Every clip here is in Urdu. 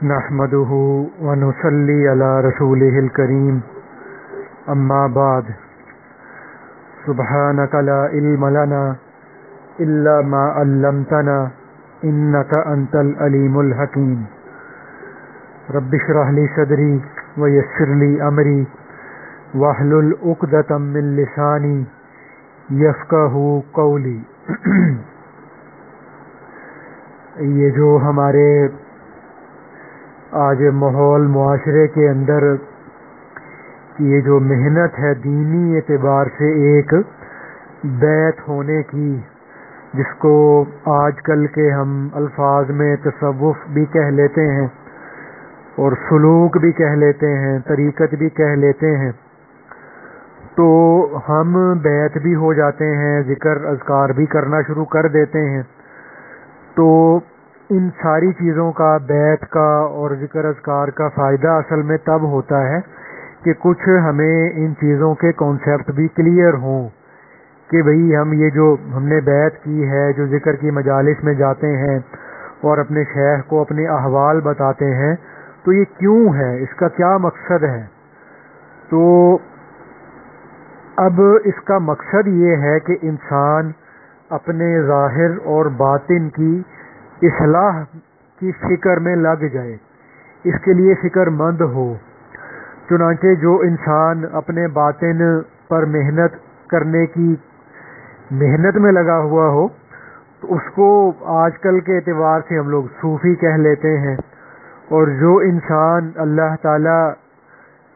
نحمده ونصلي على رسوله الكريم اما بعد سبحانك لا علم لنا الا ما علمتنا انك انت العليم الحكيم رب اشرح لي صدري ويسر لي امري واحلل عقدة من لساني يفقهوا قولي یہ جو ہمارے آج ماحول معاشرے کے اندر یہ جو محنت ہے دینی اعتبار سے ایک بیعت ہونے کی، جس کو آج کل کے ہم الفاظ میں تصوف بھی کہہ لیتے ہیں اور سلوک بھی کہہ لیتے ہیں، طریقت بھی کہہ لیتے ہیں، تو ہم بیعت بھی ہو جاتے ہیں، ذکر اذکار بھی کرنا شروع کر دیتے ہیں۔ تو ان ساری چیزوں کا، بیعت کا اور ذکر اذکار کا فائدہ اصل میں تب ہوتا ہے کہ کچھ ہمیں ان چیزوں کے کانسیپٹ بھی کلیئر ہوں کہ بھئی ہم یہ جو ہم نے بیعت کی ہے، جو ذکر کی مجالس میں جاتے ہیں اور اپنے شیخ کو اپنے احوال بتاتے ہیں، تو یہ کیوں ہے، اس کا کیا مقصد ہے؟ تو اب اس کا مقصد یہ ہے کہ انسان اپنے ظاہر اور باطن کی اصلاح کی فکر میں لگ جائے، اس کے لیے فکر مند ہو۔ چنانچہ جو انسان اپنے باطن پر محنت کرنے کی محنت میں لگا ہوا ہو تو اس کو آج کل کے اعتبار سے ہم لوگ صوفی کہہ لیتے ہیں، اور جو انسان اللہ تعالی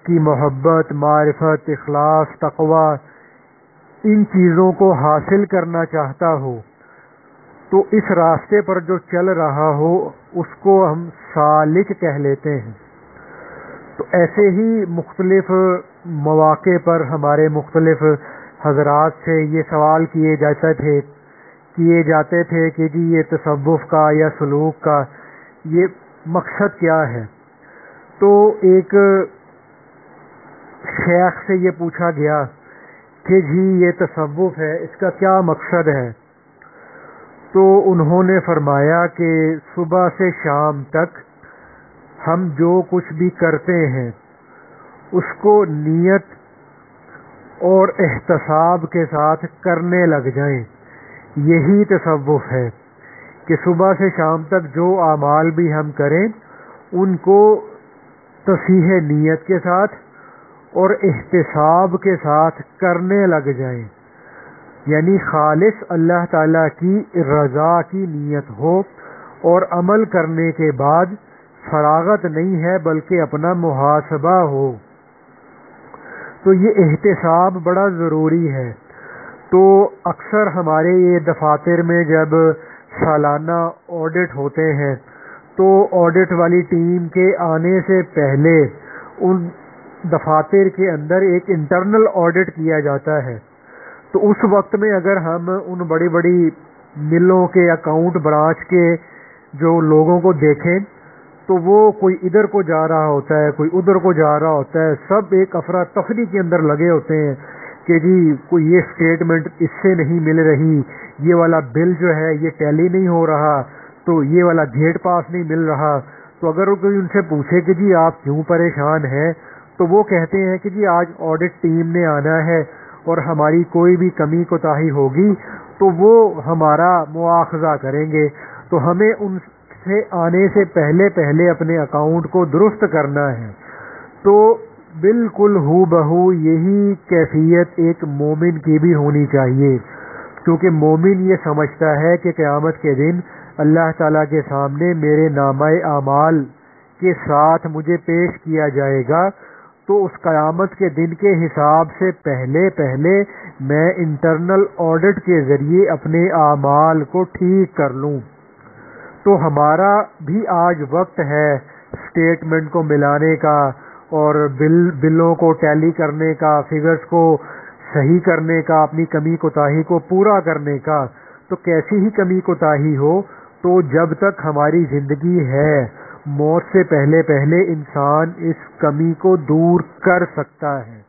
کی محبت، معرفت، اخلاص، تقوی ان چیزوں کو حاصل کرنا چاہتا ہو تو اس راستے پر جو چل رہا ہو اس کو ہم سالک کہہ لیتے ہیں۔ تو ایسے ہی مختلف مواقع پر ہمارے مختلف حضرات سے یہ سوال کیے جاتے تھے کہ جی یہ تصوف کا یا سلوک کا یہ مقصد کیا ہے؟ تو ایک شیخ سے یہ پوچھا گیا کہ جی یہ تصوف ہے، اس کا کیا مقصد ہے؟ تو انہوں نے فرمایا کہ صبح سے شام تک ہم جو کچھ بھی کرتے ہیں اس کو نیت اور احتساب کے ساتھ کرنے لگ جائیں، یہی تصوف ہے کہ صبح سے شام تک جو اعمال بھی ہم کریں ان کو تصحیح نیت کے ساتھ اور احتساب کے ساتھ کرنے لگ جائیں، یعنی خالص اللہ تعالیٰ کی رضا کی نیت ہو، اور عمل کرنے کے بعد فراغت نہیں ہے بلکہ اپنا محاسبہ ہو۔ تو یہ احتساب بڑا ضروری ہے۔ تو اکثر ہمارے یہ دفاتر میں جب سالانہ آڈٹ ہوتے ہیں تو آڈٹ والی ٹیم کے آنے سے پہلے ان دفاتر کے اندر ایک انٹرنل آڈٹ کیا جاتا ہے۔ تو اس وقت میں اگر ہم ان بڑی بڑی ملوں کے اکاؤنٹ برانچ کے جو لوگوں کو دیکھیں تو وہ کوئی ادھر کو جا رہا ہوتا ہے، کوئی ادھر کو جا رہا ہوتا ہے، سب ایک افراتفری کے اندر لگے ہوتے ہیں کہ جی کوئی یہ سٹیٹمنٹ اس سے نہیں مل رہی، یہ والا بل جو ہے یہ ٹیلی نہیں ہو رہا، تو یہ والا گیٹ پاس نہیں مل رہا۔ تو اگر کوئی ان سے پوچھے کہ جی آپ کیوں پریشان ہیں تو وہ کہتے ہیں کہ جی آج آڈٹ ٹیم نے آنا ہے اور ہماری کوئی بھی کمی کوتاہی ہوگی تو وہ ہمارا مواخذہ کریں گے، تو ہمیں ان سے آنے سے پہلے اپنے اکاؤنٹ کو درست کرنا ہے۔ تو بالکل ہو بہو یہی کیفیت ایک مومن کی بھی ہونی چاہیے، کیونکہ مومن یہ سمجھتا ہے کہ قیامت کے دن اللہ تعالیٰ کے سامنے میرے نامہ اعمال کے ساتھ مجھے پیش کیا جائے گا، تو اس قیامت کے دن کے حساب سے پہلے میں انٹرنل آڈٹ کے ذریعے اپنے اعمال کو ٹھیک کر لوں۔ تو ہمارا بھی آج وقت ہے سٹیٹمنٹ کو ملانے کا اور بلوں کو ٹیلی کرنے کا، فگرز کو صحیح کرنے کا، اپنی کمی کوتاہی کو پورا کرنے کا۔ تو کیسی ہی کمی کوتاہی ہو، تو جب تک ہماری زندگی ہے موت سے پہلے انسان اس کمی کو دور کر سکتا ہے۔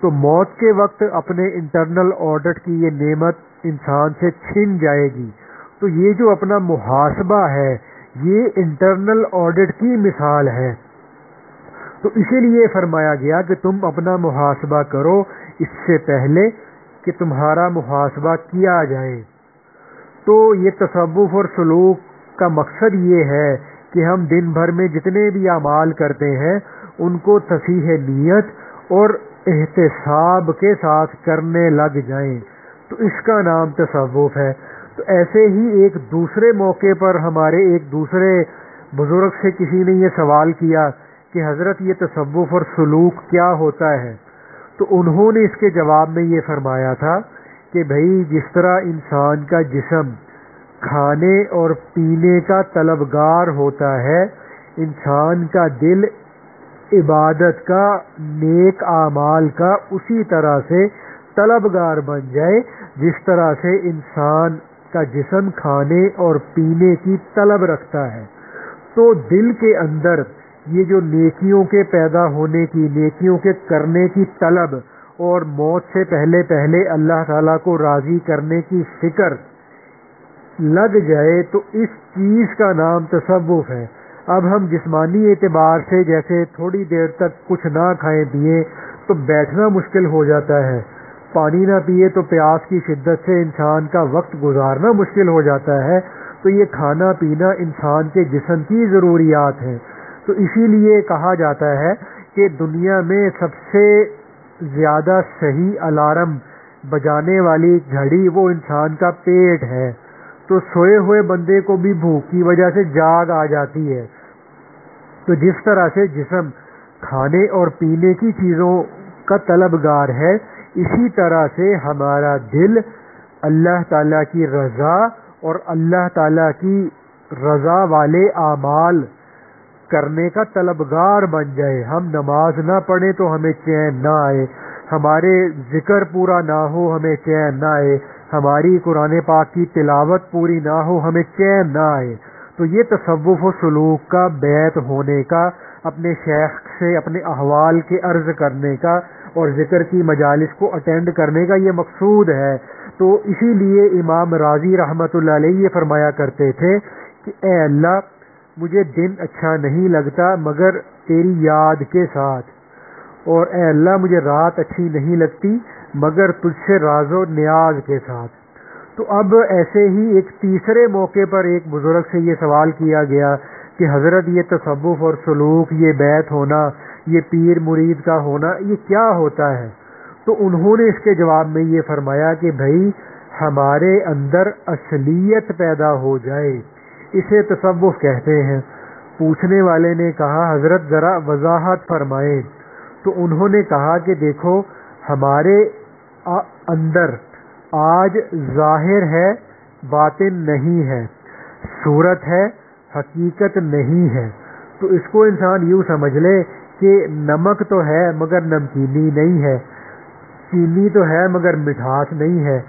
تو موت کے وقت اپنے انٹرنل آڈٹ کی یہ نعمت انسان سے چھن جائے گی۔ تو یہ جو اپنا محاسبہ ہے، یہ انٹرنل آڈٹ کی مثال ہے. تو اسی لیے فرمایا گیا کہ تم اپنا محاسبہ کرو اس سے پہلے کہ تمہارا محاسبہ کیا جائے. تو یہ تصوف اور سلوک کا مقصد یہ ہے کہ ہم دن بھر میں جتنے بھی اعمال کرتے ہیں ان کو تصحیح نیت اور احتساب کے ساتھ کرنے لگ جائیں. تو اس کا نام تصوف ہے. تو ایسے ہی ایک دوسرے موقع پر ہمارے ایک دوسرے بزرگ سے کسی نے یہ سوال کیا کہ حضرت یہ تصوف اور سلوک کیا ہوتا ہے. تو انہوں نے اس کے جواب میں یہ فرمایا تھا کہ بھائی جس طرح انسان کا جسم کھانے اور پینے کا طلبگار ہوتا ہے، انسان کا دل عبادت کا، نیک اعمال کا اسی طرح سے طلبگار بن جائے جس طرح سے انسان کا جسم کھانے اور پینے کی طلب رکھتا ہے. تو دل کے اندر یہ جو نیکیوں کے پیدا ہونے کی، نیکیوں کے کرنے کی طلب اور موت سے پہلے پہلے اللہ تعالیٰ کو راضی کرنے کی فکر لگ جائے تو اس چیز کا نام تصوف ہے. اب ہم جسمانی اعتبار سے جیسے تھوڑی دیر تک کچھ نہ کھائیں پیئیں تو بیٹھنا مشکل ہو جاتا ہے، پانی نہ پیے تو پیاس کی شدت سے انسان کا وقت گزارنا مشکل ہو جاتا ہے. تو یہ کھانا پینا انسان کے جسم کی ضروریات ہیں. تو اسی لیے کہا جاتا ہے کہ دنیا میں سب سے زیادہ صحیح الارم بجانے والی گھڑی وہ انسان کا پیٹ ہے. تو سوئے ہوئے بندے کو بھی بھوک کی وجہ سے جاگ آ جاتی ہے. تو جس طرح سے جسم کھانے اور پینے کی چیزوں کا طلبگار ہے، اسی طرح سے ہمارا دل اللہ تعالیٰ کی رضا اور اللہ تعالیٰ کی رضا والے اعمال کرنے کا طلبگار بن جائے. ہم نماز نہ پڑھیں تو ہمیں چین نہ آئے، ہمارے ذکر پورا نہ ہو ہمیں چین نہ آئے، ہماری قرآن پاک کی تلاوت پوری نہ ہو ہمیں چین نہ آئے. تو یہ تصوف و سلوک کا بیعت ہونے کا، اپنے شیخ سے اپنے احوال کے عرض کرنے کا اور ذکر کی مجالس کو اٹینڈ کرنے کا یہ مقصود ہے. تو اسی لیے امام راضی رحمۃ اللہ علیہ یہ فرمایا کرتے تھے کہ اے اللہ مجھے دن اچھا نہیں لگتا مگر تیری یاد کے ساتھ، اور اے اللہ مجھے رات اچھی نہیں لگتی مگر تجھ سے راز و نیاز کے ساتھ. تو اب ایسے ہی ایک تیسرے موقع پر ایک بزرگ سے یہ سوال کیا گیا کہ حضرت یہ تصوف اور سلوک، یہ بیعت ہونا، یہ پیر مرید کا ہونا، یہ کیا ہوتا ہے؟ تو انہوں نے اس کے جواب میں یہ فرمایا کہ بھائی ہمارے اندر اصلیت پیدا ہو جائے، اسے تصوف کہتے ہیں. پوچھنے والے نے کہا حضرت ذرا وضاحت فرمائیں. تو انہوں نے کہا کہ دیکھو ہمارے اندر آج ظاہر ہے باطن نہیں ہے، صورت ہے حقیقت نہیں ہے. تو اس کو انسان یوں سمجھ لے کہ نمک تو ہے مگر نمکینی نہیں ہے، چینی تو ہے مگر مٹھاس نہیں ہے،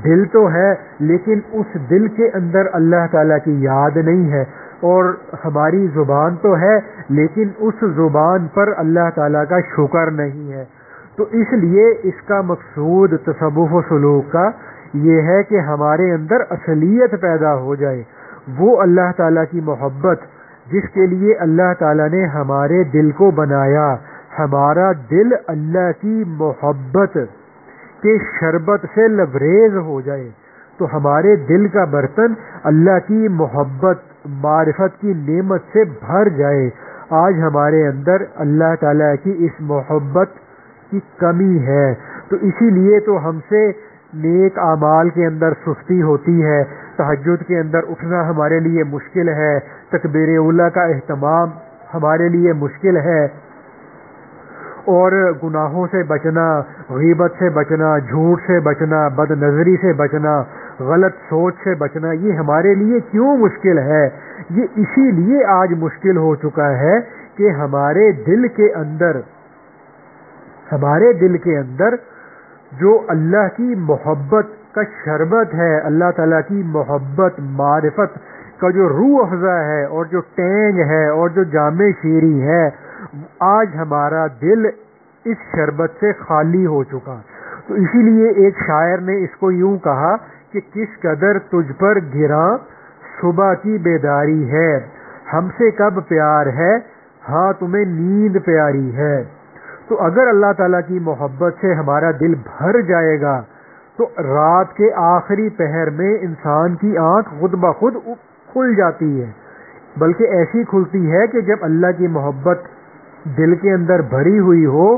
دل تو ہے لیکن اس دل کے اندر اللہ تعالیٰ کی یاد نہیں ہے، اور ہماری زبان تو ہے لیکن اس زبان پر اللہ تعالیٰ کا شکر نہیں ہے. تو اس لیے اس کا مقصود تصوف و سلوک کا یہ ہے کہ ہمارے اندر اصلیت پیدا ہو جائے، وہ اللہ تعالیٰ کی محبت جس کے لیے اللہ تعالیٰ نے ہمارے دل کو بنایا. ہمارا دل اللہ کی محبت کے شربت سے لبریز ہو جائے، تو ہمارے دل کا برتن اللہ کی محبت معرفت کی نعمت سے بھر جائے. آج ہمارے اندر اللہ تعالیٰ کی اس محبت کی کمی ہے، تو اسی لیے تو ہم سے نیک اعمال کے اندر سستی ہوتی ہے، تہجد کے اندر اٹھنا ہمارے لیے مشکل ہے، تکبیر اولیٰ کا اہتمام ہمارے لیے مشکل ہے، اور گناہوں سے بچنا، غیبت سے بچنا، جھوٹ سے بچنا، بد نظری سے بچنا، غلط سوچ سے بچنا، یہ ہمارے لیے کیوں مشکل ہے؟ یہ اسی لیے آج مشکل ہو چکا ہے کہ ہمارے دل کے اندر جو اللہ کی محبت کا شربت ہے، اللہ تعالیٰ کی محبت معرفت کا جو روح افزا ہے اور جو ٹینگ ہے اور جو جامع شیری ہے، آج ہمارا دل اس شربت سے خالی ہو چکا. تو اسی لیے ایک شاعر نے اس کو یوں کہا کہ کس قدر تجھ پر گراں صبح کی بیداری ہے، ہم سے کب پیار ہے، ہاں تمہیں نیند پیاری ہے۔ تو اگر اللہ تعالیٰ کی محبت سے ہمارا دل بھر جائے گا تو رات کے آخری پہر میں انسان کی آنکھ خود بخود کھل جاتی ہے، بلکہ ایسی کھلتی ہے کہ جب اللہ کی محبت دل کے اندر بھری ہوئی ہو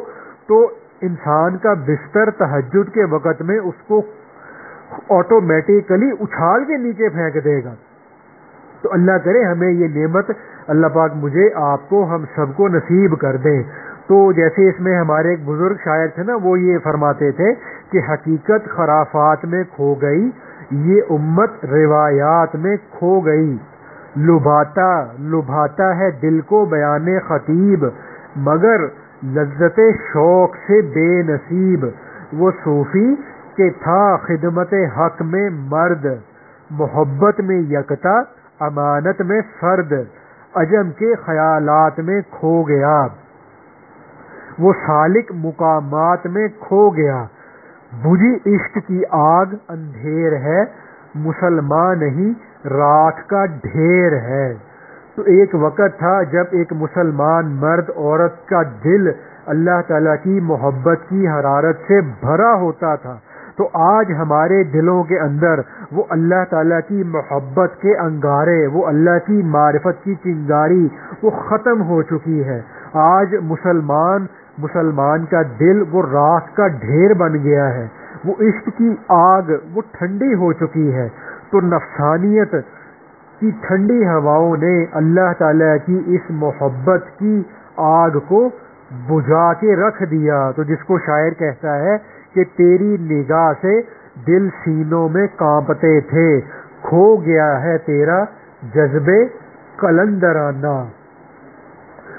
تو انسان کا بستر تہجد کے وقت میں اس کو آٹومیٹیکلی اچھال کے نیچے پھینک دے گا۔ تو اللہ کرے ہمیں یہ نعمت اللہ پاک مجھے، آپ کو، ہم سب کو نصیب کر دیں۔ تو جیسے اس میں ہمارے ایک بزرگ شاعر تھے نا، وہ یہ فرماتے تھے کہ حقیقت خرافات میں کھو گئی، یہ امت روایات میں کھو گئی، لبھاتا ہے دل کو بیان خطیب، مگر لذت شوق سے بے نصیب۔ وہ صوفی کہ تھا خدمت حق میں مرد، محبت میں یکتا امانت میں فرد، عجم کے خیالات میں کھو گیا، وہ سالک مقامات میں کھو گیا، بجھی عشق کی آگ اندھیر ہے، مسلمان نہیں راکھ کا ڈھیر ہے۔ تو ایک وقت تھا جب ایک مسلمان مرد عورت کا دل اللہ تعالیٰ کی محبت کی حرارت سے بھرا ہوتا تھا، تو آج ہمارے دلوں کے اندر وہ اللہ تعالیٰ کی محبت کے انگارے، وہ اللہ کی معرفت کی چنگاری وہ ختم ہو چکی ہے۔ آج مسلمان کا دل وہ راکھ کا ڈھیر بن گیا ہے، وہ عشق کی آگ وہ ٹھنڈی ہو چکی ہے۔ تو نفسانیت کی ٹھنڈی ہواؤں نے اللہ تعالیٰ کی اس محبت کی آگ کو بجھا کے رکھ دیا۔ تو جس کو شاعر کہتا ہے کہ تیری نگاہ سے دل سینوں میں کانپتے تھے، کھو گیا ہے تیرا جذبے قلندرانہ۔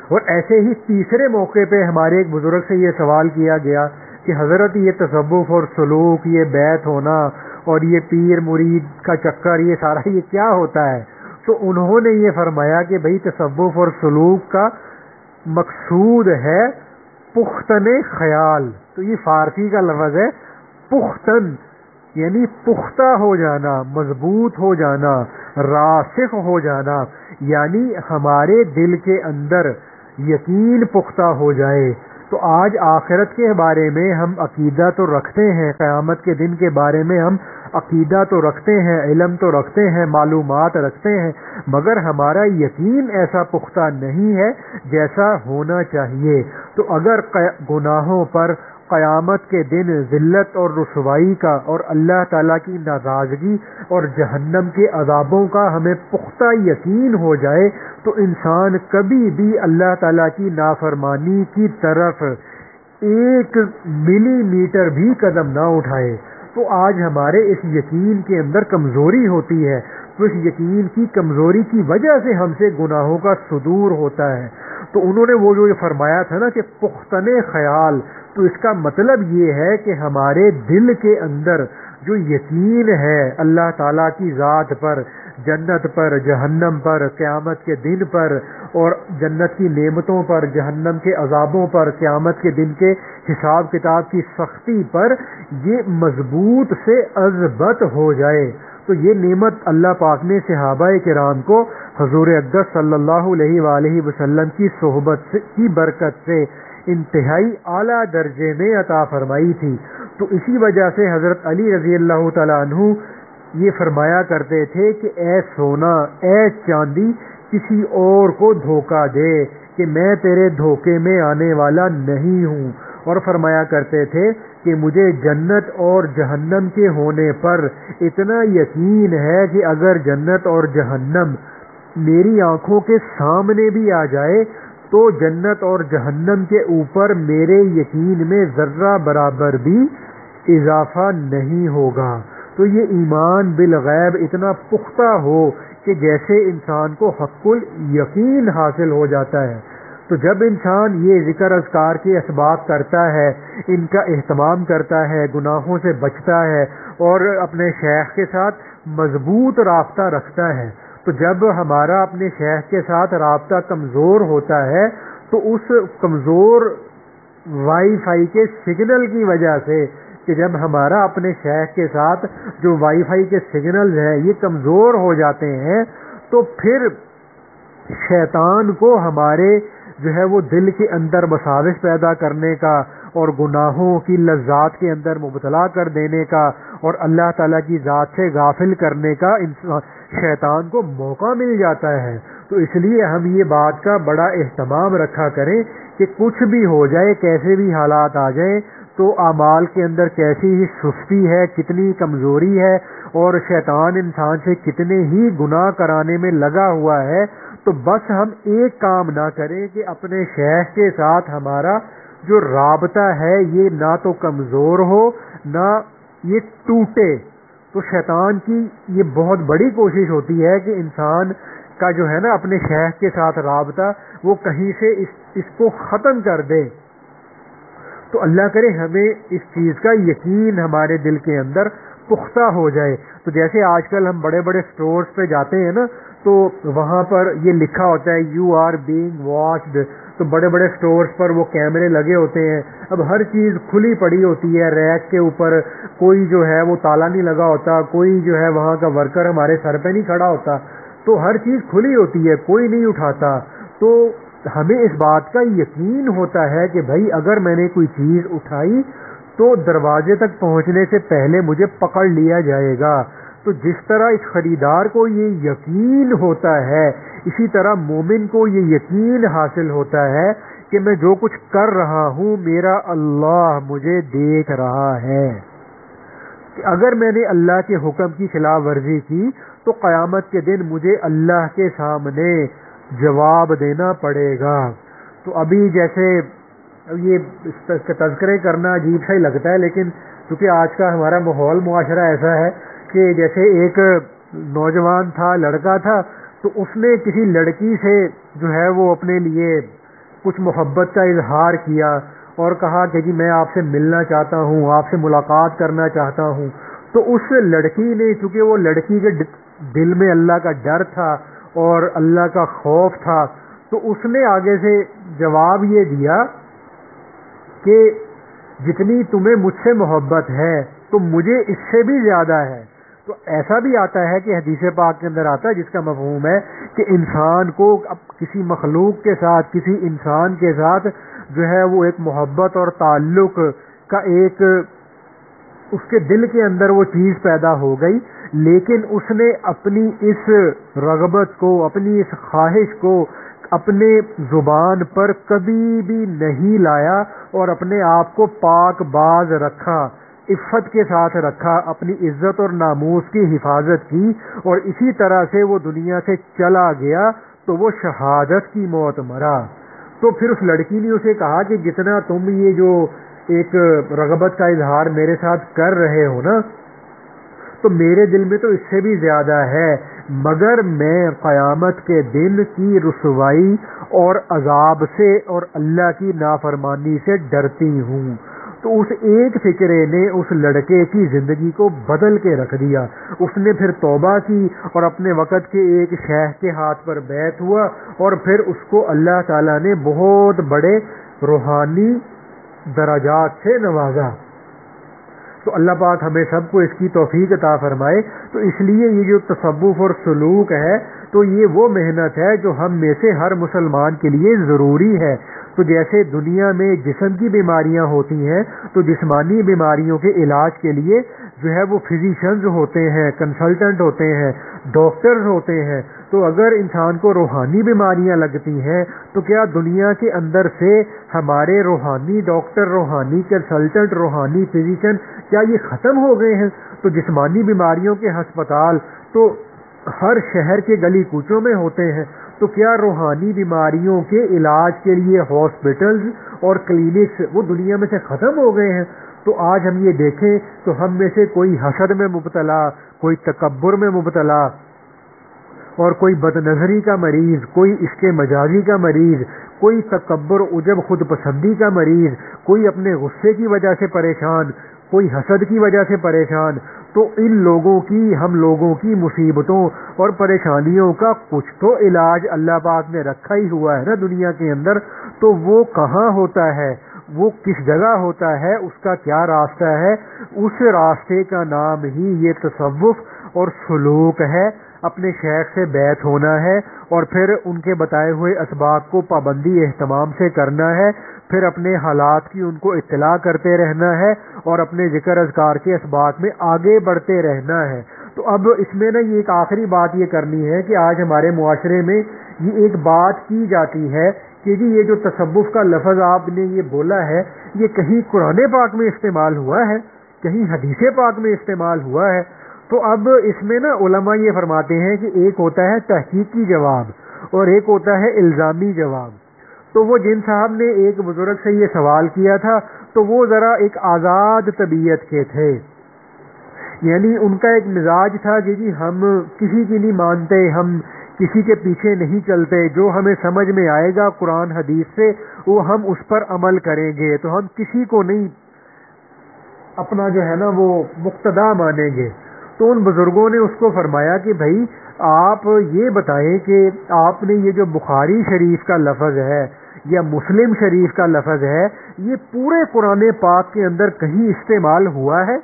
اور ایسے ہی تیسرے موقع پہ ہمارے ایک بزرگ سے یہ سوال کیا گیا کہ حضرت یہ تصوف اور سلوک، یہ بیعت ہونا اور یہ پیر مرید کا چکر، یہ سارا یہ کیا ہوتا ہے؟ تو انہوں نے یہ فرمایا کہ بھئی تصوف اور سلوک کا مقصود ہے پختن خیال۔ تو یہ فارسی کا لفظ ہے پختن، یعنی پختہ ہو جانا، مضبوط ہو جانا، راسخ ہو جانا، یعنی ہمارے دل کے اندر یقین پختہ ہو جائے۔ تو آج آخرت کے بارے میں ہم عقیدہ تو رکھتے ہیں، قیامت کے دن کے بارے میں ہم عقیدہ تو رکھتے ہیں، علم تو رکھتے ہیں، معلومات رکھتے ہیں، مگر ہمارا یقین ایسا پختہ نہیں ہے جیسا ہونا چاہیے۔ تو اگر گناہوں پر قیامت کے دن ذلت اور رسوائی کا اور اللہ تعالیٰ کی ناراضگی اور جہنم کے عذابوں کا ہمیں پختہ یقین ہو جائے تو انسان کبھی بھی اللہ تعالیٰ کی نافرمانی کی طرف 1 ملی میٹر بھی قدم نہ اٹھائے۔ تو آج ہمارے اس یقین کے اندر کمزوری ہوتی ہے، تو اس یقین کی کمزوری کی وجہ سے ہم سے گناہوں کا صدور ہوتا ہے۔ تو انہوں نے وہ جو یہ فرمایا تھا نا کہ پختن خیال، تو اس کا مطلب یہ ہے کہ ہمارے دل کے اندر جو یقین ہے اللہ تعالیٰ کی ذات پر، جنت پر، جہنم پر، قیامت کے دن پر، اور جنت کی نعمتوں پر، جہنم کے عذابوں پر، قیامت کے دن کے حساب کتاب کی سختی پر، یہ مضبوط سے اضبط ہو جائے۔ تو یہ نعمت اللہ پاک نے صحابہ کرام کو حضور اقدس صلی اللہ علیہ وآلہ وسلم کی صحبت کی برکت سے انتہائی اعلیٰ درجے میں عطا فرمائی تھی۔ تو اسی وجہ سے حضرت علی رضی اللہ تعالیٰ عنہ یہ فرمایا کرتے تھے کہ اے سونا، اے چاندی، کسی اور کو دھوکہ دے کہ میں تیرے دھوکے میں آنے والا نہیں ہوں۔ اور فرمایا کرتے تھے کہ مجھے جنت اور جہنم کے ہونے پر اتنا یقین ہے کہ اگر جنت اور جہنم میری آنکھوں کے سامنے بھی آ جائے تو جنت اور جہنم کے اوپر میرے یقین میں ذرہ برابر بھی اضافہ نہیں ہوگا۔ تو یہ ایمان بالغیب اتنا پختہ ہو کہ جیسے انسان کو حق الیقین حاصل ہو جاتا ہے۔ تو جب انسان یہ ذکر اذکار کے اسباب کرتا ہے، ان کا اہتمام کرتا ہے، گناہوں سے بچتا ہے اور اپنے شیخ کے ساتھ مضبوط رابطہ رکھتا ہے، تو جب ہمارا اپنے شیخ کے ساتھ رابطہ کمزور ہوتا ہے تو اس کمزور وائی فائی کے سگنل کی وجہ سے کہ جب ہمارا اپنے شیخ کے ساتھ جو وائی فائی کے سگنلز ہیں یہ کمزور ہو جاتے ہیں تو پھر شیطان کو ہمارے جو ہے وہ دل کے اندر وساوس پیدا کرنے کا اور گناہوں کی لذات کے اندر مبتلا کر دینے کا اور اللہ تعالیٰ کی ذات سے غافل کرنے کا شیطان کو موقع مل جاتا ہے. تو اس لیے ہم یہ بات کا بڑا اہتمام رکھا کریں کہ کچھ بھی ہو جائے، کیسے بھی حالات آ جائیں، تو اعمال کے اندر کیسی ہی سستی ہے، کتنی کمزوری ہے، اور شیطان انسان سے کتنے ہی گناہ کرانے میں لگا ہوا ہے، تو بس ہم ایک کام نہ کریں کہ اپنے شیخ کے ساتھ ہمارا جو رابطہ ہے یہ نہ تو کمزور ہو نہ یہ ٹوٹے. تو شیطان کی یہ بہت بڑی کوشش ہوتی ہے کہ انسان کا جو ہے نا اپنے شیخ کے ساتھ رابطہ وہ کہیں سے اس کو ختم کر دے. تو اللہ کرے ہمیں اس چیز کا یقین ہمارے دل کے اندر پختہ ہو جائے. تو جیسے آج کل ہم بڑے بڑے سٹورز پہ جاتے ہیں نا تو وہاں پر یہ لکھا ہوتا ہے یو آر بینگ واچڈ. تو بڑے بڑے سٹورز پر وہ کیمرے لگے ہوتے ہیں. اب ہر چیز کھلی پڑی ہوتی ہے ریک کے اوپر، کوئی جو ہے وہ تالا نہیں لگا ہوتا، کوئی جو ہے وہاں کا ورکر ہمارے سر پہ نہیں کھڑا ہوتا، تو ہر چیز کھلی ہوتی ہے، کوئی نہیں اٹھاتا. تو ہمیں اس بات کا یقین ہوتا ہے کہ بھائی اگر میں نے کوئی چیز اٹھائی تو دروازے تک پہنچنے سے پہلے مجھے پکڑ لیا جائے گا. تو جس طرح اس خریدار کو یہ یقین ہوتا ہے، اسی طرح مومن کو یہ یقین حاصل ہوتا ہے کہ میں جو کچھ کر رہا ہوں میرا اللہ مجھے دیکھ رہا ہے، کہ اگر میں نے اللہ کے حکم کی خلاف ورزی کی تو قیامت کے دن مجھے اللہ کے سامنے جواب دینا پڑے گا. تو ابھی جیسے یہ اس کا تذکرے کرنا عجیب سا ہی لگتا ہے، لیکن چونکہ آج کا ہمارا ماحول معاشرہ ایسا ہے کہ جیسے ایک نوجوان تھا، لڑکا تھا، تو اس نے کسی لڑکی سے جو ہے وہ اپنے لیے کچھ محبت کا اظہار کیا اور کہا کہ جی میں آپ سے ملنا چاہتا ہوں، آپ سے ملاقات کرنا چاہتا ہوں. تو اس لڑکی نے، چونکہ وہ لڑکی کے دل میں اللہ کا ڈر تھا اور اللہ کا خوف تھا، تو اس نے آگے سے جواب یہ دیا کہ جتنی تمہیں مجھ سے محبت ہے تو مجھے اس سے بھی زیادہ ہے. تو ایسا بھی آتا ہے کہ حدیث پاک کے اندر آتا ہے جس کا مفہوم ہے کہ انسان کو اب کسی مخلوق کے ساتھ، کسی انسان کے ساتھ جو ہے وہ ایک محبت اور تعلق کا ایک اس کے دل کے اندر وہ چیز پیدا ہو گئی، لیکن اس نے اپنی اس رغبت کو، اپنی اس خواہش کو اپنے زبان پر کبھی بھی نہیں لایا اور اپنے آپ کو پاک باز رکھا، عفت کے ساتھ رکھا، اپنی عزت اور ناموس کی حفاظت کی، اور اسی طرح سے وہ دنیا سے چلا گیا تو وہ شہادت کی موت مرا. تو پھر اس لڑکی نے اسے کہا کہ جتنا تم یہ جو ایک رغبت کا اظہار میرے ساتھ کر رہے ہو نا، تو میرے دل میں تو اس سے بھی زیادہ ہے، مگر میں قیامت کے دن کی رسوائی اور عذاب سے اور اللہ کی نافرمانی سے ڈرتی ہوں. تو اس ایک فکرے نے اس لڑکے کی زندگی کو بدل کے رکھ دیا. اس نے پھر توبہ کی اور اپنے وقت کے ایک شیخ کے ہاتھ پر بیعت ہوا، اور پھر اس کو اللہ تعالیٰ نے بہت بڑے روحانی درجات سے نوازا. تو اللہ پاک ہمیں سب کو اس کی توفیق عطا فرمائے. تو اس لیے یہ جو تصوف اور سلوک ہے تو یہ وہ محنت ہے جو ہم میں سے ہر مسلمان کے لیے ضروری ہے. تو جیسے دنیا میں جسم کی بیماریاں ہوتی ہیں تو جسمانی بیماریوں کے علاج کے لیے جو ہے وہ فزیشنز ہوتے ہیں، کنسلٹنٹ ہوتے ہیں، ڈاکٹرز ہوتے ہیں. تو اگر انسان کو روحانی بیماریاں لگتی ہیں تو کیا دنیا کے اندر سے ہمارے روحانی ڈاکٹر، روحانی کنسلٹنٹ، روحانی فزیشن کیا یہ ختم ہو گئے ہیں؟ تو جسمانی بیماریوں کے ہسپتال تو ہر شہر کے گلی کوچوں میں ہوتے ہیں. تو کیا روحانی بیماریوں کے علاج کے لیے ہاسپٹلز اور کلینکس وہ دنیا میں سے ختم ہو گئے ہیں؟ تو آج ہم یہ دیکھیں تو ہم میں سے کوئی حسد میں مبتلا، کوئی تکبر میں مبتلا، اور کوئی بد نظری کا مریض، کوئی عشق مجازی کا مریض، کوئی تکبر عجب خود پسندی کا مریض، کوئی اپنے غصے کی وجہ سے پریشان، کوئی حسد کی وجہ سے پریشان. تو ان لوگوں کی، ہم لوگوں کی مصیبتوں اور پریشانیوں کا کچھ تو علاج اللہ پاک نے رکھا ہی ہوا ہے نا دنیا کے اندر. تو وہ کہاں ہوتا ہے؟ وہ کس جگہ ہوتا ہے، اس کا کیا راستہ ہے، اس راستے کا نام ہی یہ تصوف اور سلوک ہے۔ اپنے شیخ سے بیعت ہونا ہے اور پھر ان کے بتائے ہوئے اسباق کو پابندی اہتمام سے کرنا ہے، پھر اپنے حالات کی ان کو اطلاع کرتے رہنا ہے اور اپنے ذکر اذکار کے اسباق میں آگے بڑھتے رہنا ہے۔ تو اب اس میں نا یہ ایک آخری بات یہ کرنی ہے کہ آج ہمارے معاشرے میں یہ ایک بات کی جاتی ہے کہ جی یہ جو تصوف کا لفظ آپ نے یہ بولا ہے یہ کہیں قرآن پاک میں استعمال ہوا ہے، کہیں حدیث پاک میں استعمال ہوا ہے؟ تو اب اس میں نا علماء یہ فرماتے ہیں کہ ایک ہوتا ہے تحقیقی جواب اور ایک ہوتا ہے الزامی جواب۔ تو وہ جن صاحب نے ایک بزرگ سے یہ سوال کیا تھا تو وہ ذرا ایک آزاد طبیعت کے تھے، یعنی ان کا ایک مزاج تھا کہ جی ہم کسی کی نہیں مانتے، ہم کسی کے پیچھے نہیں چلتے، جو ہمیں سمجھ میں آئے گا قرآن حدیث سے وہ ہم اس پر عمل کریں گے، تو ہم کسی کو نہیں اپنا جو ہے نا وہ مقتدا مانیں گے۔ تو ان بزرگوں نے اس کو فرمایا کہ بھائی آپ یہ بتائیں کہ آپ نے یہ جو بخاری شریف کا لفظ ہے یا مسلم شریف کا لفظ ہے یہ پورے قرآن پاک کے اندر کہیں استعمال ہوا ہے؟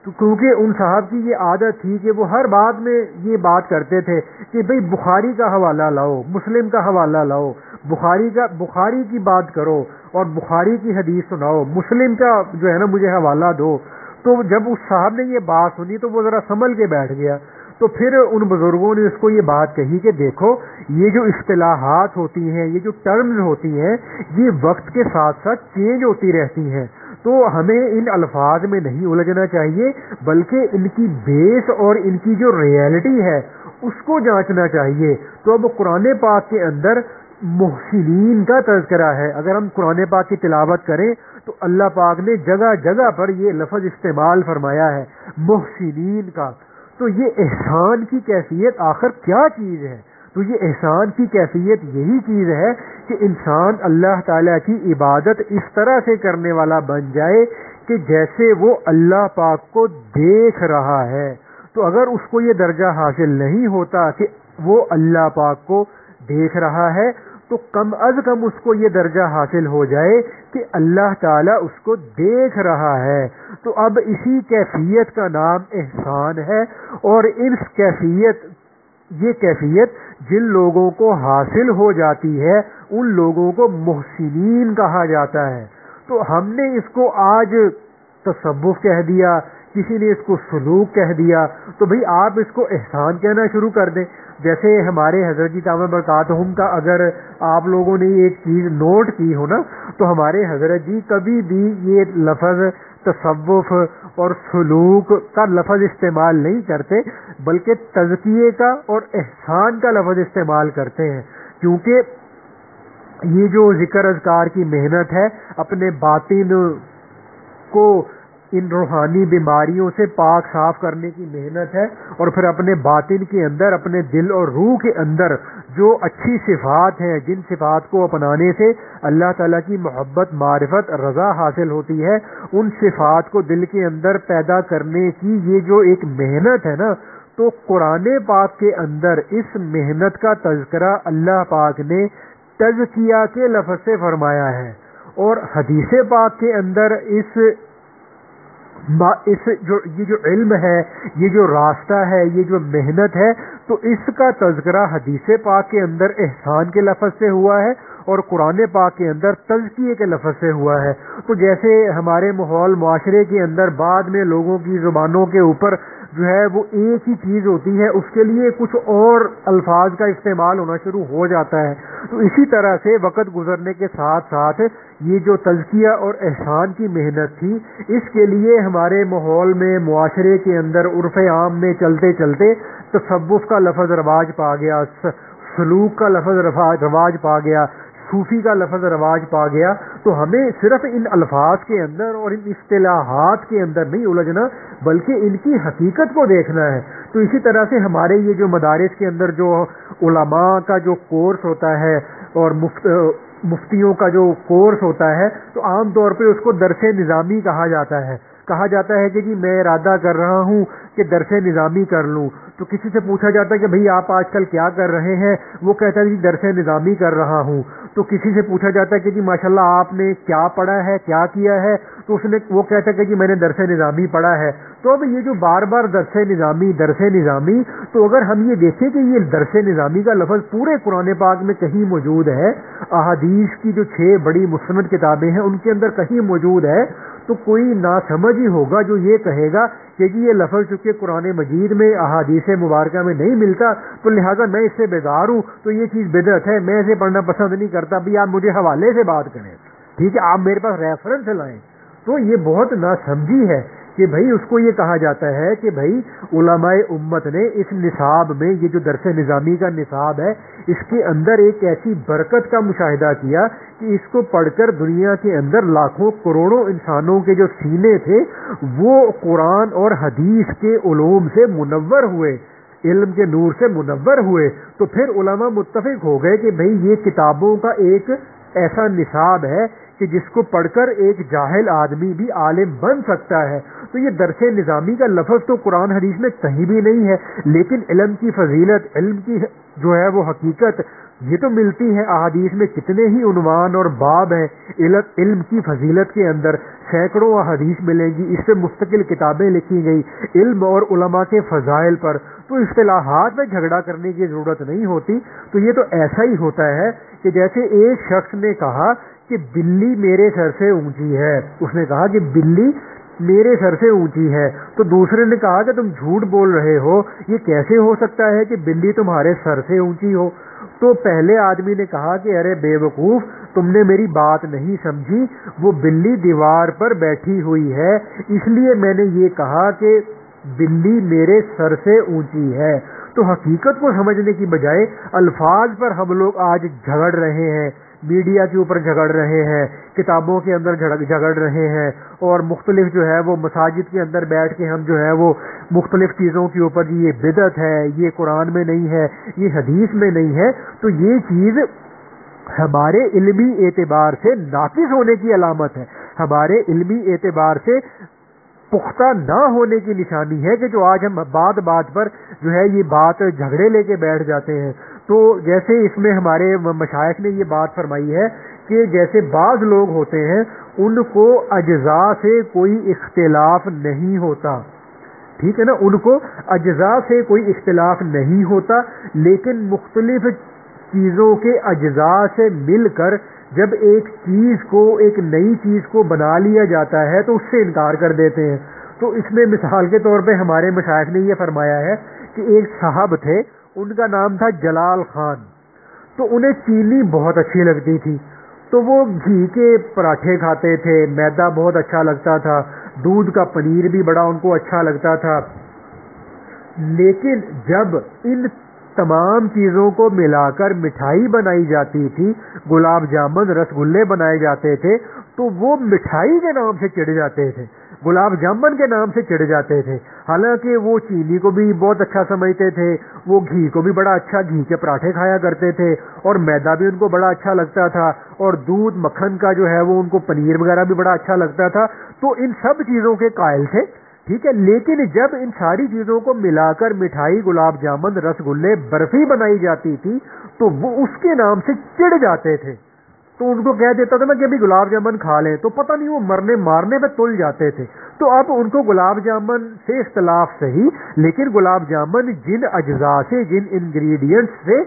تو کیونکہ ان صاحب کی یہ عادت تھی کہ وہ ہر بات میں یہ بات کرتے تھے کہ بھئی بخاری کا حوالہ لاؤ، مسلم کا حوالہ لاؤ، بخاری کی بات کرو اور بخاری کی حدیث سناؤ، مسلم کا جو ہے نا مجھے حوالہ دو۔ تو جب اس صاحب نے یہ بات سنی تو وہ ذرا سنبھل کے بیٹھ گیا۔ تو پھر ان بزرگوں نے اس کو یہ بات کہی کہ دیکھو یہ جو اصطلاحات ہوتی ہیں، یہ جو ٹرمز ہوتی ہیں، یہ وقت کے ساتھ ساتھ چینج ہوتی رہتی ہیں، تو ہمیں ان الفاظ میں نہیں الجھنا چاہیے بلکہ ان کی بیس اور ان کی جو ریئلٹی ہے اس کو جانچنا چاہیے۔ تو اب قرآن پاک کے اندر محسنین کا تذکرہ ہے، اگر ہم قرآن پاک کی تلاوت کریں تو اللہ پاک نے جگہ جگہ پر یہ لفظ استعمال فرمایا ہے محسنین کا۔ تو یہ احسان کی کیفیت آخر کیا چیز ہے؟ تو یہ احسان کی کیفیت یہی چیز ہے کہ انسان اللہ تعالیٰ کی عبادت اس طرح سے کرنے والا بن جائے کہ جیسے وہ اللہ پاک کو دیکھ رہا ہے۔ تو اگر اس کو یہ درجہ حاصل نہیں ہوتا کہ وہ اللہ پاک کو دیکھ رہا ہے تو کم از کم اس کو یہ درجہ حاصل ہو جائے کہ اللہ تعالیٰ اس کو دیکھ رہا ہے۔ تو اب اسی کیفیت کا نام احسان ہے، اور یہ کیفیت جن لوگوں کو حاصل ہو جاتی ہے ان لوگوں کو محسنین کہا جاتا ہے۔ تو ہم نے اس کو آج تصوف کہہ دیا، کسی نے اس کو سلوک کہہ دیا، تو بھئی آپ اس کو احسان کہنا شروع کر دیں۔ جیسے ہمارے حضرت جی تعالیٰ برکاتہم کا اگر آپ لوگوں نے ایک چیز نوٹ کی ہو نا تو ہمارے حضرت جی کبھی بھی یہ لفظ تصوف اور سلوک کا لفظ استعمال نہیں کرتے بلکہ تزکیے کا اور احسان کا لفظ استعمال کرتے ہیں، کیونکہ یہ جو ذکر اذکار کی محنت ہے اپنے باطن کو ان روحانی بیماریوں سے پاک صاف کرنے کی محنت ہے، اور پھر اپنے باطن کے اندر اپنے دل اور روح کے اندر جو اچھی صفات ہیں جن صفات کو اپنانے سے اللہ تعالیٰ کی محبت، معرفت، رضا حاصل ہوتی ہے، ان صفات کو دل کے اندر پیدا کرنے کی یہ جو ایک محنت ہے نا، تو قرآن پاک کے اندر اس محنت کا تذکرہ اللہ پاک نے تزکیہ کے لفظ سے فرمایا ہے، اور حدیث پاک کے اندر یہ جو علم ہے، یہ جو راستہ ہے، یہ جو محنت ہے، تو اس کا تذکرہ حدیث پاک کے اندر احسان کے لفظ سے ہوا ہے اور قرآن پاک کے اندر تزکیے کے لفظ سے ہوا ہے۔ تو جیسے ہمارے ماحول معاشرے کے اندر بعد میں لوگوں کی زبانوں کے اوپر جو ہے وہ ایک ہی چیز ہوتی ہے، اس کے لیے کچھ اور الفاظ کا استعمال ہونا شروع ہو جاتا ہے، تو اسی طرح سے وقت گزرنے کے ساتھ ساتھ یہ جو تزکیہ اور احسان کی محنت تھی اس کے لیے ہمارے ماحول میں، معاشرے کے اندر، عرف عام میں چلتے چلتے تصوف کا لفظ رواج پا گیا، سلوک کا لفظ رواج پا گیا، صوفی کا لفظ رواج پا گیا۔ تو ہمیں صرف ان الفاظ کے اندر اور ان اصطلاحات کے اندر نہیں الجھنا بلکہ ان کی حقیقت کو دیکھنا ہے۔ تو اسی طرح سے ہمارے یہ جو مدارس کے اندر جو علماء کا جو کورس ہوتا ہے اور مفتیوں کا جو کورس ہوتا ہے تو عام طور پہ اس کو درس نظامی کہا جاتا ہے کہا جاتا ہے کہ جی میں ارادہ کر رہا ہوں کہ درس نظامی کر لوں، تو کسی سے پوچھا جاتا ہے کہ بھئی آپ آج کل کیا کر رہے ہیں، وہ کہتا ہے جی درس نظامی کر رہا ہوں. تو کسی سے پوچھا جاتا ہے کہ جی ماشاءاللہ آپ نے کیا پڑھا ہے، کیا کیا ہے، تو وہ کہتا ہے کہ جی میں نے درس نظامی پڑھا ہے. تو اب یہ جو بار بار درس نظامی، تو اگر ہم یہ دیکھیں کہ یہ درس نظامی کا لفظ پورے قرآن پاک میں کہیں موجود ہے، احادیث کی جو 6 بڑی مستند کتابیں ہیں ان کے اندر کہیں موجود ہے، تو کوئی ناسمجھ ہی ہوگا جو یہ کہے گا کہ جی یہ لفظ چونکہ قرآن مجید میں احادیث مبارکہ میں نہیں ملتا تو لہٰذا میں اس سے بیزار ہوں، تو یہ چیز بدعت ہے، میں اسے پڑھنا پسند نہیں کرتا. بھی آپ مجھے حوالے سے بات کریں، ٹھیک ہے، آپ میرے پاس ریفرنس لائیں. تو یہ بہت ناسمجھی ہے کہ بھائی اس کو یہ کہا جاتا ہے کہ بھائی علماء امت نے اس نصاب میں، یہ جو درس نظامی کا نصاب ہے، اس کے اندر ایک ایسی برکت کا مشاہدہ کیا کہ اس کو پڑھ کر دنیا کے اندر لاکھوں کروڑوں انسانوں کے جو سینے تھے وہ قرآن اور حدیث کے علوم سے منور ہوئے، علم کے نور سے منور ہوئے. تو پھر علماء متفق ہو گئے کہ بھئی یہ کتابوں کا ایک ایسا نصاب ہے کہ جس کو پڑھ کر ایک جاہل آدمی بھی عالم بن سکتا ہے. تو یہ درس نظامی کا لفظ تو قرآن حدیث میں کہیں بھی نہیں ہے، لیکن علم کی فضیلت، علم کی جو ہے وہ حقیقت یہ تو ملتی ہے. احادیث میں کتنے ہی عنوان اور باب ہیں علم کی فضیلت کے اندر، سینکڑوں احادیث ملیں گی، اس سے مستقل کتابیں لکھی گئی علم اور علماء کے فضائل پر. تو اصطلاحات میں جھگڑا کرنے کی ضرورت نہیں ہوتی. تو یہ تو ایسا ہی ہوتا ہے کہ جیسے ایک شخص نے کہا کہ بلی میرے سر سے اونچی ہے، اس نے کہا کہ بلی میرے سر سے اونچی ہے، تو دوسرے نے کہا کہ تم جھوٹ بول رہے ہو، یہ کیسے ہو سکتا ہے کہ بلی تمہارے سر سے اونچی ہو؟ تو پہلے آدمی نے کہا کہ ارے بے وقوف، تم نے میری بات نہیں سمجھی، وہ بلی دیوار پر بیٹھی ہوئی ہے، اس لیے میں نے یہ کہا کہ بلی میرے سر سے اونچی ہے. تو حقیقت کو سمجھنے کی بجائے الفاظ پر ہم لوگ آج جھگڑ رہے ہیں، میڈیا کے اوپر جھگڑ رہے ہیں، کتابوں کے اندر جھگڑ رہے ہیں، اور مختلف جو ہے وہ مساجد کے اندر بیٹھ کے ہم جو ہے وہ مختلف چیزوں کے اوپر یہ بدعت ہے، یہ قرآن میں نہیں ہے، یہ حدیث میں نہیں ہے. تو یہ چیز ہمارے علمی اعتبار سے ناقص ہونے کی علامت ہے، ہمارے علمی اعتبار سے پختہ نہ ہونے کی نشانی ہے کہ جو آج ہم بات پر جو ہے یہ بات جھگڑے لے کے بیٹھ جاتے ہیں. تو جیسے اس میں ہمارے مشائخ نے یہ بات فرمائی ہے کہ جیسے بعض لوگ ہوتے ہیں ان کو اجزاء سے کوئی اختلاف نہیں ہوتا، ٹھیک ہے نا، ان کو اجزاء سے کوئی اختلاف نہیں ہوتا، لیکن مختلف چیزوں کے اجزاء سے مل کر جب ایک چیز کو، ایک نئی چیز کو بنا لیا جاتا ہے تو اس سے انکار کر دیتے ہیں. تو اس میں مثال کے طور پہ ہمارے مشائخ نے یہ فرمایا ہے کہ ایک صاحب تھے، ان کا نام تھا جلال خان. تو انہیں چینی بہت اچھی لگتی تھی، تو وہ گھی کے پراٹھے کھاتے تھے، میدا بہت اچھا لگتا تھا، دودھ کا پنیر بھی بڑا ان کو اچھا لگتا تھا. لیکن جب ان تمام چیزوں کو ملا کر مٹھائی بنائی جاتی تھی، گلاب جامن، رس گلے بنائے جاتے تھے، تو وہ مٹھائی کے نام سے چڑھ جاتے تھے، گلاب جامن کے نام سے چڑھ جاتے تھے. حالانکہ وہ چینی کو بھی بہت اچھا سمجھتے تھے، وہ گھی کو بھی بڑا اچھا، گھی کے پراٹھے کھایا کرتے تھے، اور میدا بھی ان کو بڑا اچھا لگتا تھا، اور دودھ مکھن کا جو ہے وہ ان کو پنیر وغیرہ بھی بڑا اچھا لگتا تھا. تو ان سب چیزوں کے قائل تھے، ٹھیک ہے. لیکن جب ان ساری چیزوں کو ملا کر مٹھائی، گلاب جامن، رس گلے، برفی بنائی جاتی تھی تو وہ اس کے نام سے چڑ جاتے تھے. تو ان کو کہہ دیتا تھا نا کہ ابھی گلاب جامن کھا لیں، تو پتہ نہیں وہ مارنے پہ تل جاتے تھے. تو اب ان کو گلاب جامن سے اختلاف صحیح، لیکن گلاب جامن جن اجزاء سے، جن انگریڈینٹس سے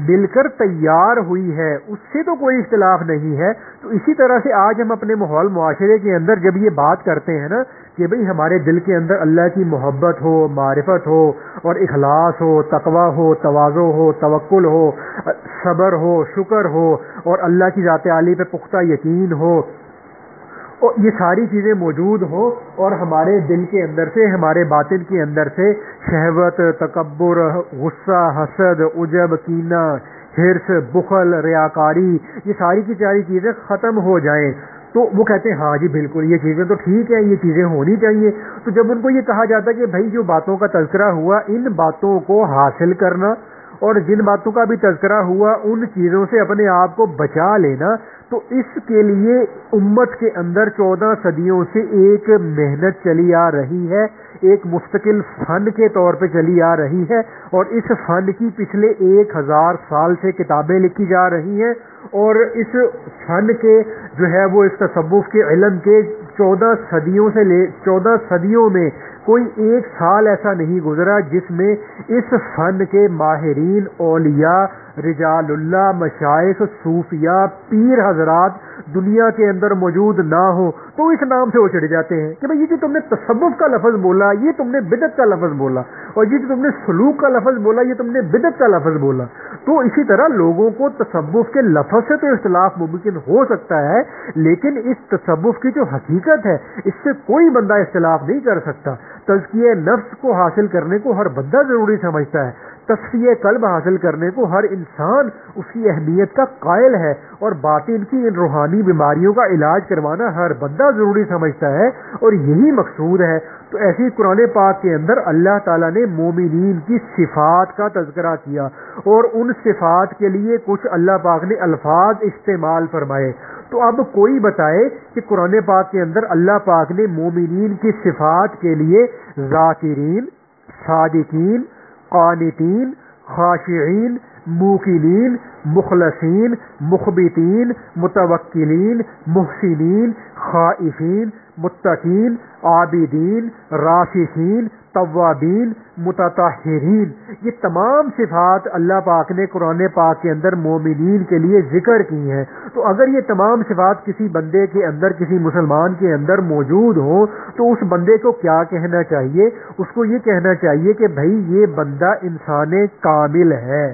مل کر تیار ہوئی ہے اس سے تو کوئی اختلاف نہیں ہے. تو اسی طرح سے آج ہم اپنے ماحول معاشرے کے اندر جب یہ بات کرتے ہیں نا کہ بھئی ہمارے دل کے اندر اللہ کی محبت ہو، معرفت ہو، اور اخلاص ہو، تقوی ہو، تواضع ہو، توکل ہو، صبر ہو، شکر ہو، اور اللہ کی ذات عالی پہ پختہ یقین ہو، اور یہ ساری چیزیں موجود ہوں، اور ہمارے دل کے اندر سے، ہمارے باطن کے اندر سے شہوت، تکبر، غصہ، حسد، عجب، کینہ، حرص، بخل، ریاکاری، یہ ساری کی ساری چیزیں ختم ہو جائیں، تو وہ کہتے ہیں ہاں جی بالکل یہ چیزیں تو ٹھیک ہیں، یہ چیزیں ہونی چاہیے. تو جب ان کو یہ کہا جاتا ہے کہ بھائی جو باتوں کا تذکرہ ہوا، ان باتوں کو حاصل کرنا اور جن باتوں کا بھی تذکرہ ہوا ان چیزوں سے اپنے آپ کو بچا لینا، تو اس کے لیے امت کے اندر 14 صدیوں سے ایک محنت چلی آ رہی ہے، ایک مستقل فن کے طور پہ چلی آ رہی ہے، اور اس فن کی پچھلے 1000 سال سے کتابیں لکھی جا رہی ہیں، اور اس فن کے جو ہے وہ اس تصوف کے علم کے 14 صدیوں میں کوئی ایک سال ایسا نہیں گزرا جس میں اس فن کے ماہرین، اولیاء، رجال اللہ، مشائخ، صوفیاء، پیر حضرات دنیا کے اندر موجود نہ ہو، تو اس نام سے وہ چڑھ جاتے ہیں کہ بھئی یہ جو تم نے تصوف کا لفظ بولا یہ تم نے بدعت کا لفظ بولا، اور یہ جو تم نے سلوک کا لفظ بولا یہ تم نے بدعت کا لفظ بولا۔ تو اسی طرح لوگوں کو تصوف کے لفظ سے تو اختلاف ممکن ہو سکتا ہے، لیکن اس تصوف کی جو حقیقت ہے اس سے کوئی بندہ اختلاف نہیں کر سکتا۔ تزکیہ نفس کو حاصل کرنے کو ہر بندہ ضروری سمجھتا ہے، تصفیہ قلب حاصل کرنے کو ہر انسان اس کی اہمیت کا قائل ہے، اور باطن کی ان روحانی بیماریوں کا علاج کروانا ہر بندہ ضروری سمجھتا ہے، اور یہی مقصود ہے۔ تو ایسی قرآن پاک کے اندر اللہ تعالیٰ نے مومنین کی صفات کا تذکرہ کیا، اور ان صفات کے لیے کچھ اللہ پاک نے الفاظ استعمال فرمائے۔ تو اب کوئی بتائے کہ قرآن پاک کے اندر اللہ پاک نے مومنین کی صفات کے لیے ذاکرین، صادقین، قانتین، خاشعین، موقنین، مخلصین، مخبتین، متوکلین، محسنین، خائفین، متقین، عابدین، راشدین، توابین، متطہرین، یہ تمام صفات اللہ پاک نے قرآن پاک کے اندر مومنین کے لیے ذکر کی ہیں۔ تو اگر یہ تمام صفات کسی بندے کے اندر، کسی مسلمان کے اندر موجود ہوں، تو اس بندے کو کیا کہنا چاہیے؟ اس کو یہ کہنا چاہیے کہ بھائی یہ بندہ انسان کامل ہے،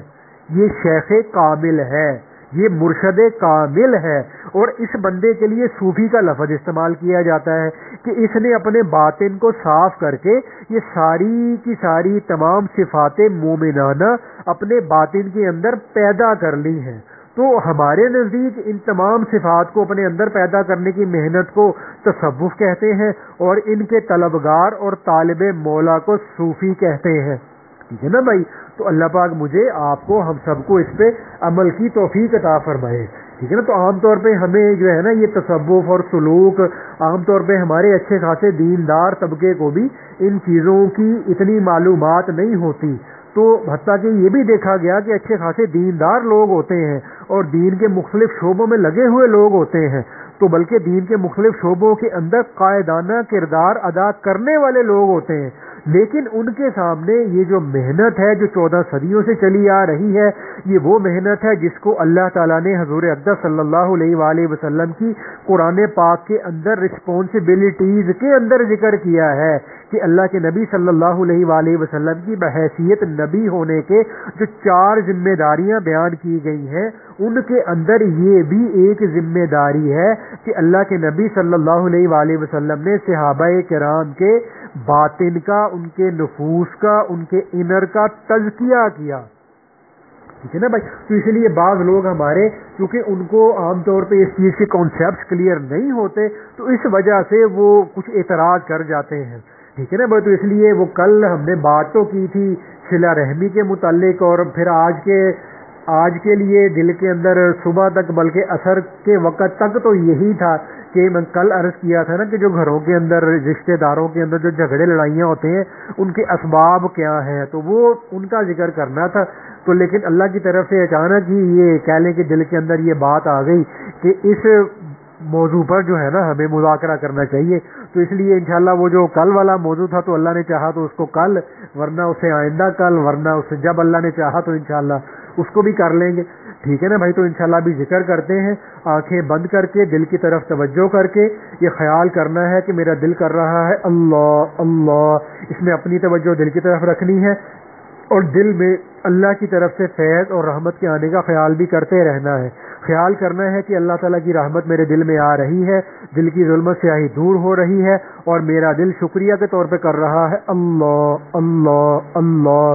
یہ شیخ کامل ہے، یہ مرشد کامل ہے۔ اور اس بندے کے لیے صوفی کا لفظ استعمال کیا جاتا ہے کہ اس نے اپنے باطن کو صاف کر کے یہ ساری کی ساری تمام صفات مومنانہ اپنے باطن کے اندر پیدا کر لی ہیں۔ تو ہمارے نزدیک ان تمام صفات کو اپنے اندر پیدا کرنے کی محنت کو تصوف کہتے ہیں، اور ان کے طلبگار اور طالب مولا کو صوفی کہتے ہیں۔ ٹھیک ہے نا بھائی؟ تو اللہ پاک مجھے، آپ کو، ہم سب کو اس پہ عمل کی توفیق عطا فرمائے۔ ٹھیک ہے نا؟ تو عام طور پہ ہمیں جو ہے نا یہ تصوف اور سلوک، عام طور پہ ہمارے اچھے خاصے دیندار طبقے کو بھی ان چیزوں کی اتنی معلومات نہیں ہوتی۔ تو حتیٰ کہ یہ بھی دیکھا گیا کہ اچھے خاصے دیندار لوگ ہوتے ہیں اور دین کے مختلف شعبوں میں لگے ہوئے لوگ ہوتے ہیں، تو بلکہ دین کے مختلف شعبوں کے اندر قائدانہ کردار ادا کرنے والے لوگ ہوتے ہیں، لیکن ان کے سامنے یہ جو محنت ہے جو 14 صدیوں سے چلی آ رہی ہے، یہ وہ محنت ہے جس کو اللہ تعالیٰ نے حضور اقدس صلی اللہ علیہ وآلہ وسلم کی قرآن پاک کے اندر رسپانسبلٹیز کے اندر ذکر کیا ہے کہ اللہ کے نبی صلی اللہ علیہ وآلہ وسلم کی بحیثیت نبی ہونے کے جو 4 ذمہ داریاں بیان کی گئی ہیں، ان کے اندر یہ بھی ایک ذمہ داری ہے کہ اللہ کے نبی صلی اللہ علیہ وآلہ وسلم نے صحابہ کرام کے باطن کا، ان کے نفوس کا، ان کے انر کا تزکیہ کیا۔ ٹھیک ہے نا بھائی؟ تو اس لیے بعض لوگ ہمارے، کیونکہ ان کو عام طور پہ اس چیز کے کانسیپٹس کلیئر نہیں ہوتے، تو اس وجہ سے وہ کچھ اعتراض کر جاتے ہیں۔ ٹھیک ہے نا بھائی؟ تو اس لیے وہ کل ہم نے بات تو کی تھی صلہ رحمی کے متعلق، اور پھر آج کے لیے دل کے اندر صبح تک، بلکہ عصر کے وقت تک تو یہی تھا کہ میں کل عرض کیا تھا نا کہ جو گھروں کے اندر، رشتہ داروں کے اندر جو جھگڑے لڑائیاں ہوتے ہیں ان کے اسباب کیا ہیں، تو وہ ان کا ذکر کرنا تھا۔ تو لیکن اللہ کی طرف سے اچانک ہی یہ کہہ لیں کہ دل کے اندر یہ بات آ گئی کہ اس موضوع پر جو ہے نا ہمیں مذاکرہ کرنا چاہیے، تو اس لیے انشاءاللہ وہ جو کل والا موضوع تھا تو اللہ نے چاہا تو اس کو کل، ورنہ اسے آئندہ کل، ورنہ اسے جب اللہ نے چاہا تو انشاءاللہ اس کو بھی کر لیں گے۔ ٹھیک ہے نا بھائی؟ تو انشاءاللہ بھی ذکر کرتے ہیں، آنکھیں بند کر کے دل کی طرف توجہ کر کے یہ خیال کرنا ہے کہ میرا دل کر رہا ہے اللہ اللہ، اس میں اپنی توجہ دل کی طرف رکھنی ہے، اور دل میں اللہ کی طرف سے فیض اور رحمت کے آنے کا خیال بھی کرتے رہنا ہے۔ خیال کرنا ہے کہ اللہ تعالیٰ کی رحمت میرے دل میں آ رہی ہے، دل کی ظلمت سیاہی دور ہو رہی ہے، اور میرا دل شکریہ کے طور پہ کر رہا ہے اللہ اللہ اللہ۔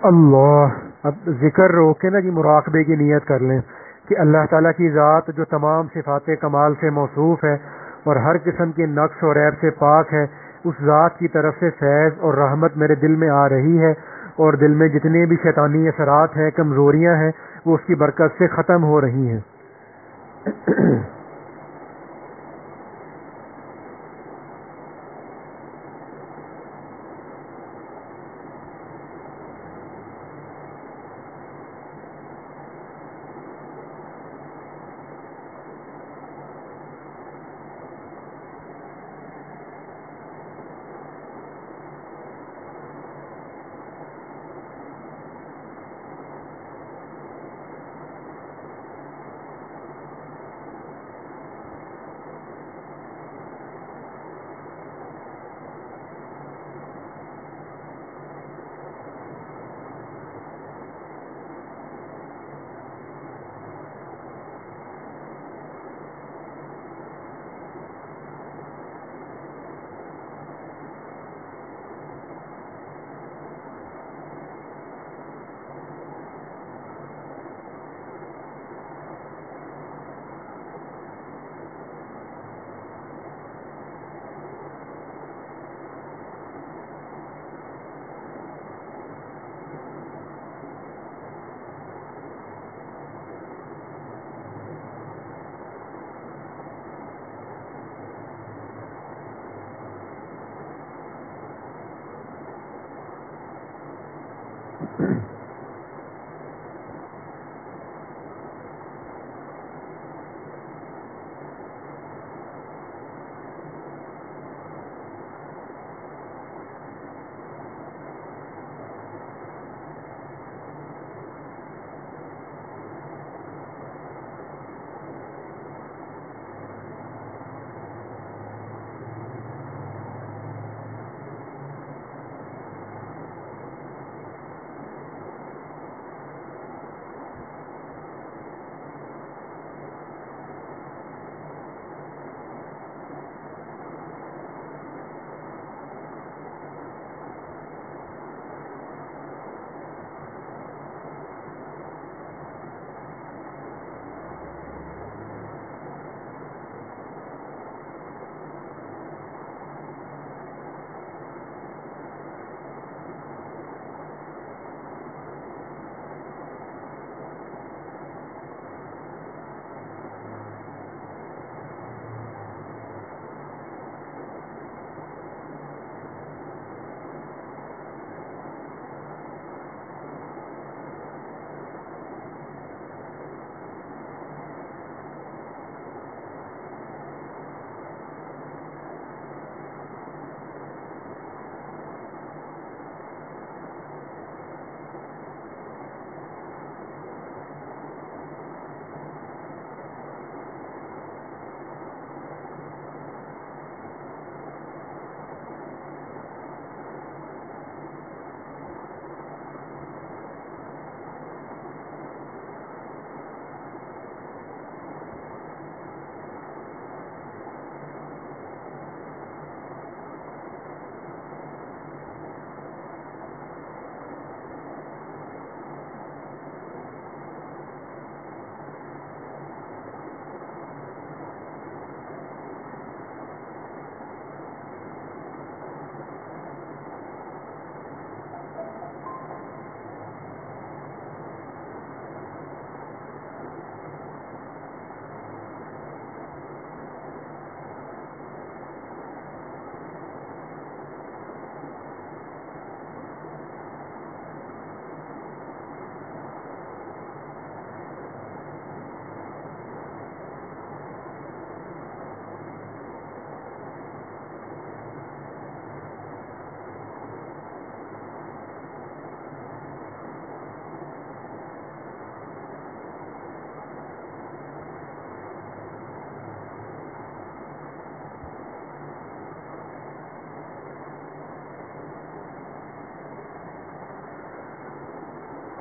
اللہ، اب ذکر روکے نا جی، مراقبے کی نیت کر لیں کہ اللہ تعالیٰ کی ذات جو تمام صفات کمال سے موصوف ہے اور ہر قسم کے نقص اور عیب سے پاک ہے، اس ذات کی طرف سے فیض اور رحمت میرے دل میں آ رہی ہے، اور دل میں جتنے بھی شیطانی اثرات ہیں، کمزوریاں ہیں، وہ اس کی برکت سے ختم ہو رہی ہیں۔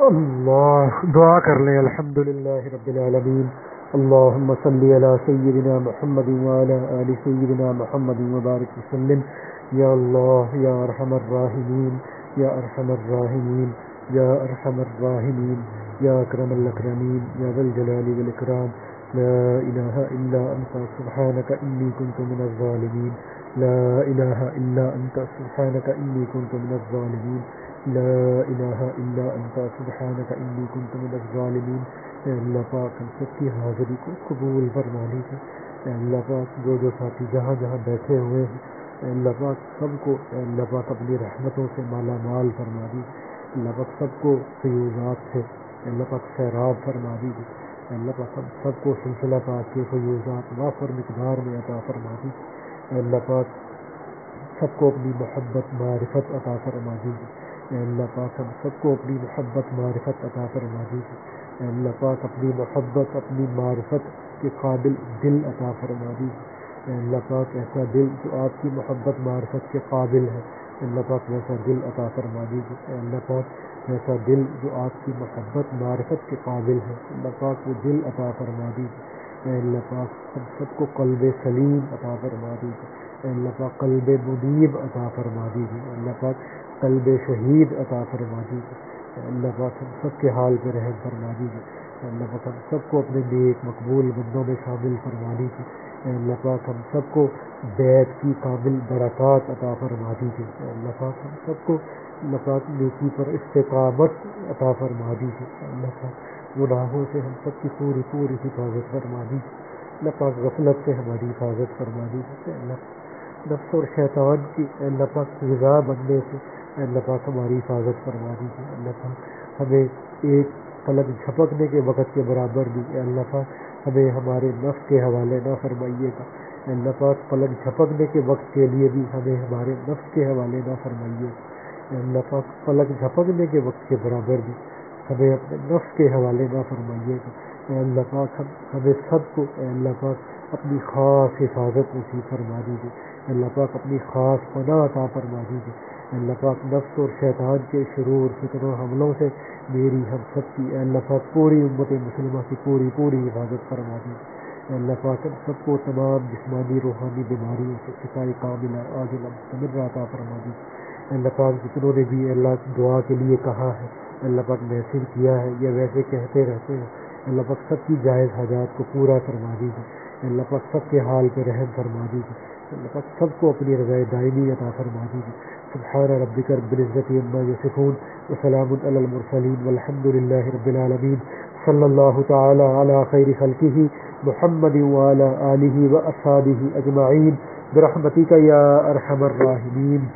اللہ دعا کر لیں. الحمدللہ رب العالمین. اللہم صلی علی سیدنا محمد وعلی آل سیدنا محمد وبارک وسلم. یا اللہ یا ارحم الراحمین یا ارحم الراحمین یا ارحم الراحمین یا اکرم الاکرمین یا ذا الجلال والاکرام. لا الہ الا انت سبحانک انی کنت من الظالمین. لا الہ الا انت سبحانک انی کنت من الظالمین. لا الہ الا انت سبحانک انی کنت من الظالمین. اے اللہ پاک ہم سب کی حاضری کو قبول فرما لیجیے. اے اللہ پاک جو ساتھی جہاں جہاں بیٹھے ہوئے ہیں اے اللہ پاک سب کو اے اللہ پاک اپنی رحمتوں سے مالا مال فرما دیجیے. اللہ پاک سب کو فیوزات سے اے اللہ پاک سیراب فرما دیجیے. اے اللہ پاک ہم سب کو سلسلہ پاک کے فیوزات وافر مقدار میں عطا فرما دیجیے. اے اللہ پاک سب کو اپنی محبت معرفت عطا فرما دیجیے. اے اللہ پاک ہم سب کو اپنی محبت معرفت عطا فرما دیجیے. اے اللہ پاک اپنی محبت اپنی معرفت کے قابل دل عطا فرما دیجیے. اے اللہ پاک ایسا دل جو آپ کی محبت معرفت کے قابل ہے اے اللہ پاک ویسا دل عطا فرما دیجیے. اے اللہ پاک ویسا دل جو آپ کی محبت معرفت کے قابل ہے اللہ پاک وہ دل عطا فرما دیجیے. اے اللہ پاک ہم سب کو قلب سلیم عطا فرما دیجیے. اے اللہ پاک قلب منیب عطا فرما دیجیے. اے اللہ پاک قلب شہید عطا فرما دیجیے. اے اللہ پاک ہم سب کے حال پہ رحم فرما دیجیے. اے اللہ پاک ہم سب کو اپنے نیک مقبول بندوں میں شامل فرما دیجیے. اے اللہ پاک ہم سب کو بیت کی کامل برکات عطا فرما دیجیے. اے اللہ پاک ہم سب کو اللہ پاک نیکی پر استقامت عطا فرما دیجیے. اے اللہ پاک گناہوں سے ہم سب کی پوری پوری حفاظت فرما دیجیے. اللہ پاک غفلت سے ہماری حفاظت فرما دیجیے. اے اللہ نفس اور شیطان کی اے اللہ پاک غذا بننے سے اے اللہ پاک ہماری حفاظت فرما دیجیے. اللہ پاک ہمیں ایک پلک جھپکنے کے وقت کے برابر بھی اے اللہ پاک ہمیں ہمارے نفس کے حوالے نہ فرمائیے گا. اے اللہ پاک پلک جھپکنے کے وقت کے لیے بھی ہمیں ہمارے نفس کے حوالے نہ فرمائیے. اے اللہ پاک پلک جھپکنے کے وقت کے برابر بھی ہمیں اپنے نفس کے حوالے نہ فرمائیے گا. اے اللہ پاک ہمیں سب کو اے اللہ پاک اپنی خاص حفاظت نصیب فرما دیجیے. اے اللہ پاک اپنی خاص پناہ عطا فرما دیجیے. اے اللہ پاک نفس اور شیطان کے شرور فتنوں حملوں سے میری ہم سب کی اے اللہ پاک پوری امت مسلمہ کی پوری پوری حفاظت فرما دیجیے. اے اللہ پاک ہم سب کو تمام جسمانی روحانی بیماریوں سے شفائی کاملہ عاجلہ مستمرہ عطا فرما دیجیے. اے اللہ پاک جتنوں نے بھی اللہ دعا کے لیے کہا ہے اللہ پاک میسج کیا ہے یا ویسے کہتے رہتے ہیں اللہ پاک سب کی جائز حاجات کو پورا فرما دیجیے. اللہ پاک سب کے حال پہ رحم فرما دیجیے. اللہ پاک سب کو اپنی رضائے دائمی عطا فرما دیجیے. سبحان ربک رب العزت عما یصفون وسلام علی المرسلین والحمد للہ رب العالمین. صلی اللہ تعالی علی خیر خلقہ محمد وعلی آلہ واصحابہ اجمعین برحمتک یا ارحم الراحمین.